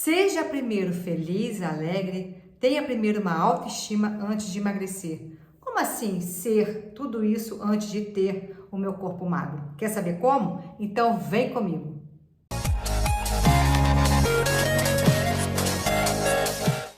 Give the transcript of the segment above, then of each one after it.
Seja primeiro feliz, alegre, tenha primeiro uma autoestima antes de emagrecer. Como assim ser tudo isso antes de ter o meu corpo magro? Quer saber como? Então vem comigo!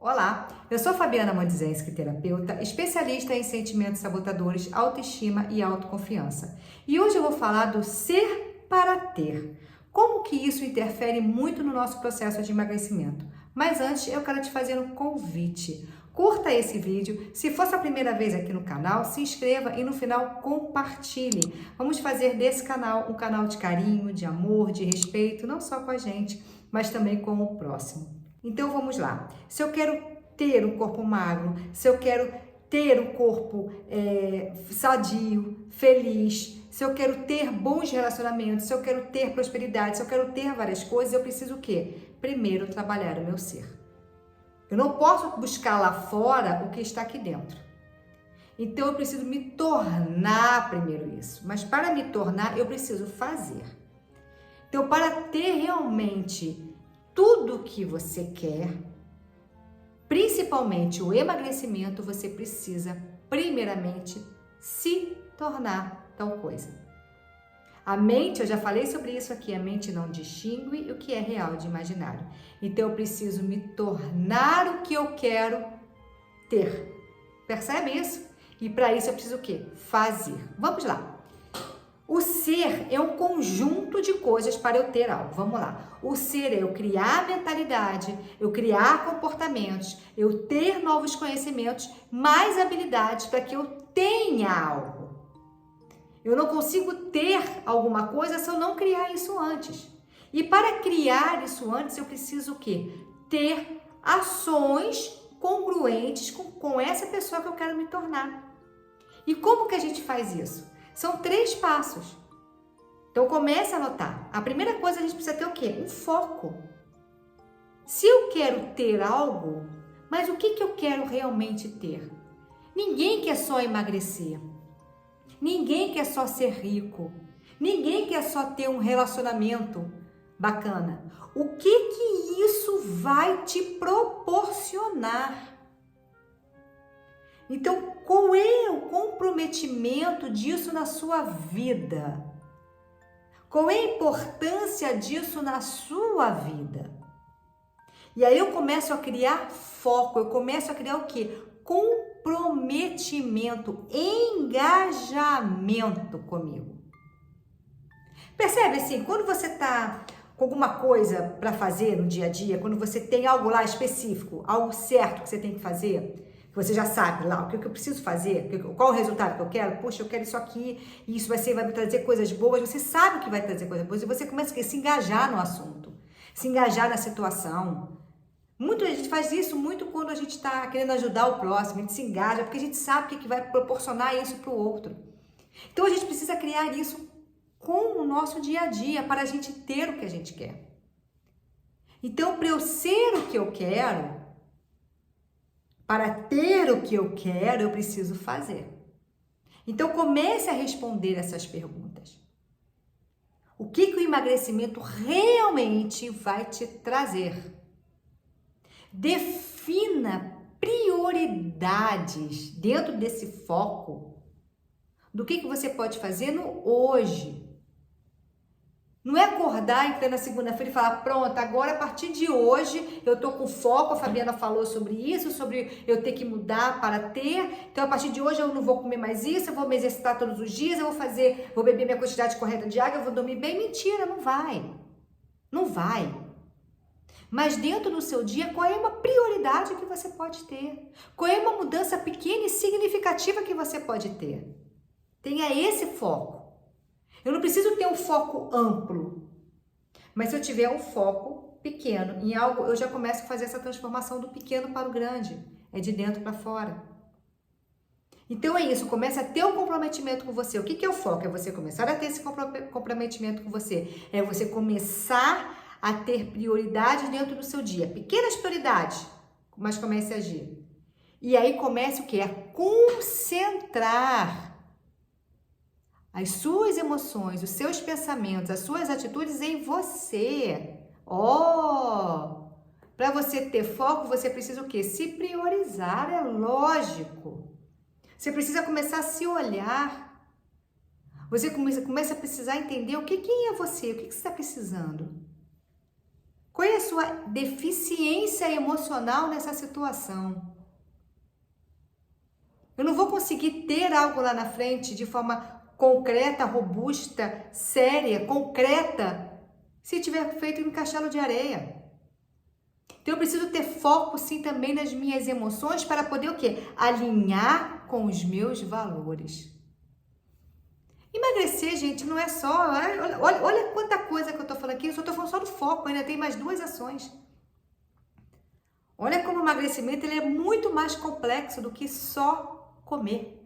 Olá, eu sou Fabiana Modzenski, terapeuta, especialista em sentimentos sabotadores, autoestima e autoconfiança. E hoje eu vou falar do ser para ter. Como que isso interfere muito no nosso processo de emagrecimento. Mas antes eu quero te fazer um convite. Curta esse vídeo, se for a primeira vez aqui no canal, se inscreva e no final compartilhe. Vamos fazer desse canal um canal de carinho, de amor, de respeito, não só com a gente, mas também com o próximo. Então vamos lá. Se eu quero ter um corpo magro, se eu quero ter um corpo sadio, feliz, se eu quero ter bons relacionamentos, se eu quero ter prosperidade, se eu quero ter várias coisas, eu preciso o quê? Primeiro trabalhar o meu ser. Eu não posso buscar lá fora o que está aqui dentro. Então eu preciso me tornar primeiro isso. Mas para me tornar, eu preciso fazer. Então, para ter realmente tudo o que você quer, principalmente o emagrecimento, você precisa primeiramente se tornar tal coisa. A mente, eu já falei sobre isso aqui, a mente não distingue o que é real de imaginário. Então eu preciso me tornar o que eu quero ter. Percebe isso? E para isso eu preciso o quê? Fazer. Vamos lá. O ser é um conjunto de coisas para eu ter algo. Vamos lá. O ser é eu criar mentalidade, eu criar comportamentos, eu ter novos conhecimentos, mais habilidades para que eu tenha algo. Eu não consigo ter alguma coisa se eu não criar isso antes. E para criar isso antes, eu preciso o quê? Ter ações congruentes com essa pessoa que eu quero me tornar. E como que a gente faz isso? São 3 passos. Então comece a anotar. A primeira coisa, a gente precisa ter o quê? Um foco. Se eu quero ter algo, mas o que eu quero realmente ter? Ninguém quer só emagrecer. Ninguém quer só ser rico. Ninguém quer só ter um relacionamento bacana. O que isso vai te proporcionar? Então, qual é o comprometimento disso na sua vida? Qual é a importância disso na sua vida? E aí eu começo a criar foco, eu começo a criar o quê? Comprometimento, engajamento comigo. Percebe assim, quando você está com alguma coisa para fazer no dia a dia, quando você tem algo lá específico, algo certo que você tem que fazer, que você já sabe lá o que eu preciso fazer, qual o resultado que eu quero, poxa, eu quero isso aqui, e isso vai me trazer coisas boas, você sabe que vai trazer coisas boas, e você começa a se engajar no assunto, se engajar na situação. A gente faz isso muito quando a gente está querendo ajudar o próximo, a gente se engaja, porque a gente sabe o que vai proporcionar isso para o outro. Então a gente precisa criar isso com o nosso dia a dia, para a gente ter o que a gente quer. Então, para eu ser o que eu quero, para ter o que eu quero, eu preciso fazer. Então, comece a responder essas perguntas. O que o emagrecimento realmente vai te trazer? Defina prioridades dentro desse foco do que você pode fazer no hoje. Não é acordar em plena segunda-feira e falar, pronto, agora a partir de hoje eu tô com foco, a Fabiana falou sobre isso, sobre eu ter que mudar para ter, então a partir de hoje eu não vou comer mais isso, eu vou me exercitar todos os dias, eu vou beber minha quantidade correta de água, eu vou dormir bem. Mentira, não vai. Não vai. Mas dentro do seu dia, qual é uma prioridade que você pode ter? Qual é uma mudança pequena e significativa que você pode ter? Tenha esse foco. Eu não preciso ter um foco amplo, mas se eu tiver um foco pequeno em algo, eu já começo a fazer essa transformação do pequeno para o grande, é de dentro para fora. Então é isso, comece a ter um comprometimento com você. O que é o foco? É você começar a ter esse comprometimento com você, é você começar a ter prioridades dentro do seu dia, pequenas prioridades, mas comece a agir. E aí comece o quê? A concentrar as suas emoções, os seus pensamentos, as suas atitudes em você. Para você ter foco, você precisa o quê? Se priorizar, é lógico. Você precisa começar a se olhar. Você começa a precisar entender quem é você, o que você está precisando. Qual é a sua deficiência emocional nessa situação? Eu não vou conseguir ter algo lá na frente de forma concreta, robusta, séria, concreta, se tiver feito em castelo de areia. Então eu preciso ter foco sim também nas minhas emoções para poder o quê? Alinhar com os meus valores. Emagrecer, gente, não é só... Olha quanta coisa que eu tô falando aqui. Eu só tô falando só do foco, ainda tem mais 2 ações. Olha como o emagrecimento ele é muito mais complexo do que só comer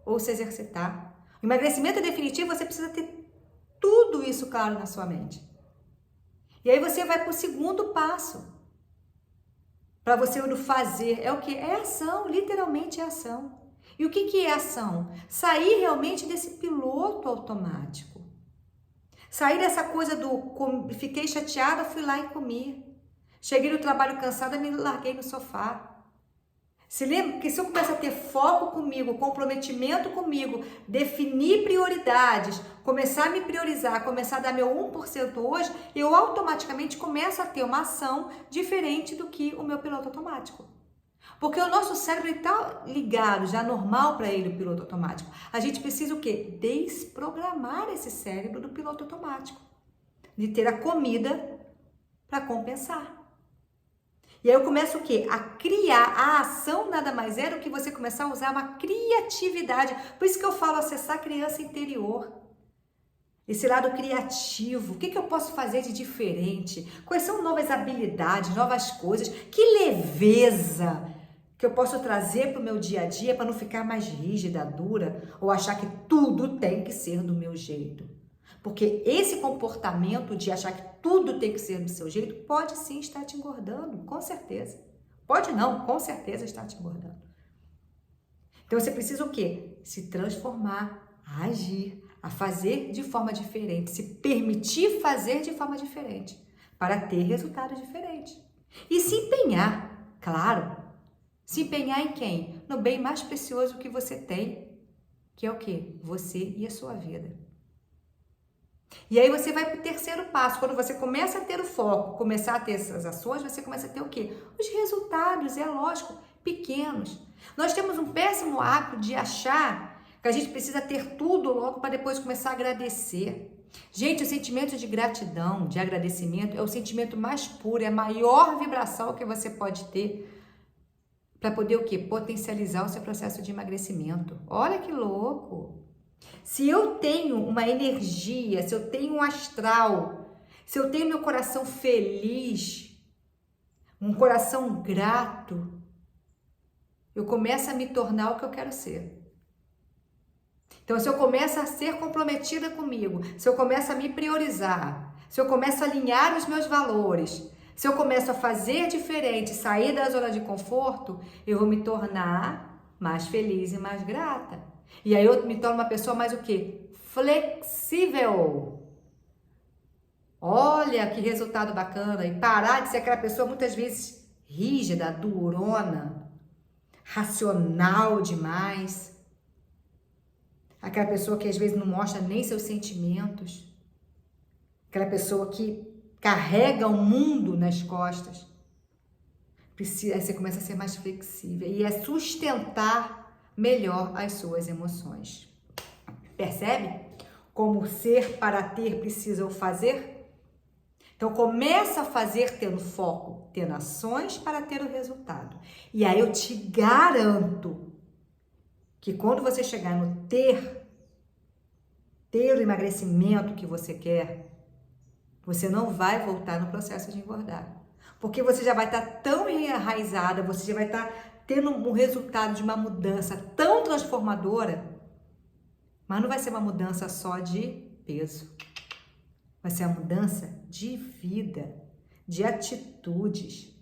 ou se exercitar. O emagrecimento definitivo, você precisa ter tudo isso claro na sua mente. E aí você vai para o segundo passo. Para você o fazer. É o que? É ação, literalmente é ação. E o que é ação? Sair realmente desse piloto automático. Sair dessa coisa do fiquei chateada, fui lá e comi. Cheguei no trabalho cansada, me larguei no sofá. Se lembra que se eu começar a ter foco comigo, comprometimento comigo, definir prioridades, começar a me priorizar, começar a dar meu 1% hoje, eu automaticamente começo a ter uma ação diferente do que o meu piloto automático. Porque o nosso cérebro está ligado, já normal para ele o piloto automático. A gente precisa o quê? Desprogramar esse cérebro do piloto automático. De ter a comida para compensar. E aí eu começo o quê? A criar. A ação nada mais é do que você começar a usar uma criatividade. Por isso que eu falo acessar a criança interior. Esse lado criativo. O que eu posso fazer de diferente? Quais são novas habilidades, novas coisas? Que leveza que eu posso trazer para o meu dia a dia para não ficar mais rígida, dura ou achar que tudo tem que ser do meu jeito. Porque esse comportamento de achar que tudo tem que ser do seu jeito pode sim estar te engordando, com certeza. Pode não, com certeza está te engordando. Então você precisa o quê? Se transformar, a agir, a fazer de forma diferente, se permitir fazer de forma diferente, para ter resultados diferentes. E se empenhar, claro. Se empenhar em quem? No bem mais precioso que você tem, que é o quê? Você e a sua vida. E aí você vai para o terceiro passo. Quando você começa a ter o foco, começar a ter essas ações, você começa a ter o quê? Os resultados, é lógico, pequenos. Nós temos um péssimo hábito de achar que a gente precisa ter tudo logo para depois começar a agradecer. Gente, o sentimento de gratidão, de agradecimento, é o sentimento mais puro, é a maior vibração que você pode ter para poder o quê? Potencializar o seu processo de emagrecimento. Olha que louco! Se eu tenho uma energia, se eu tenho um astral, se eu tenho meu coração feliz, um coração grato, eu começo a me tornar o que eu quero ser. Então, se eu começo a ser comprometida comigo, se eu começo a me priorizar, se eu começo a alinhar os meus valores, se eu começo a fazer diferente, sair da zona de conforto, eu vou me tornar mais feliz e mais grata. E aí eu me torno uma pessoa mais o quê? Flexível. Olha que resultado bacana. E parar de ser aquela pessoa muitas vezes rígida, durona, racional demais. Aquela pessoa que às vezes não mostra nem seus sentimentos. Aquela pessoa que carrega o mundo nas costas. Aí você começa a ser mais flexível e a sustentar melhor as suas emoções. Percebe? Como ser para ter precisa o fazer? Então começa a fazer tendo foco, tendo ações para ter o resultado. E aí eu te garanto que quando você chegar no ter o emagrecimento que você quer, você não vai voltar no processo de engordar. Porque você já vai estar tão enraizada, você já vai estar tendo um resultado de uma mudança tão transformadora, mas não vai ser uma mudança só de peso. Vai ser uma mudança de vida, de atitudes.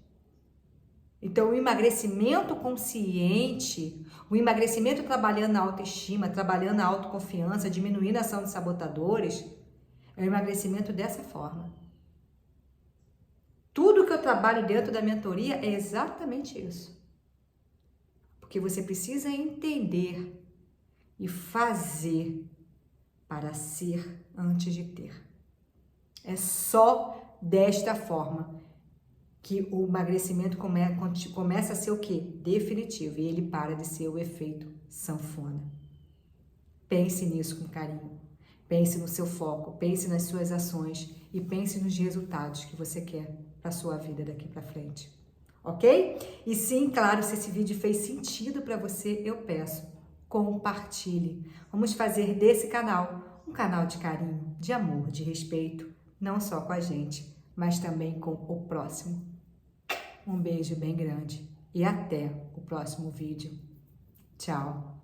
Então, o emagrecimento consciente, o emagrecimento trabalhando na autoestima, trabalhando na autoconfiança, diminuindo a ação de sabotadores, é o emagrecimento dessa forma. Tudo que eu trabalho dentro da mentoria é exatamente isso. Porque você precisa entender e fazer para ser antes de ter. É só desta forma que o emagrecimento começa a ser o quê? Definitivo. E ele para de ser o efeito sanfona. Pense nisso com carinho. Pense no seu foco, pense nas suas ações e pense nos resultados que você quer para a sua vida daqui para frente. Ok? E sim, claro, se esse vídeo fez sentido para você, eu peço, compartilhe. Vamos fazer desse canal um canal de carinho, de amor, de respeito, não só com a gente, mas também com o próximo. Um beijo bem grande e até o próximo vídeo. Tchau!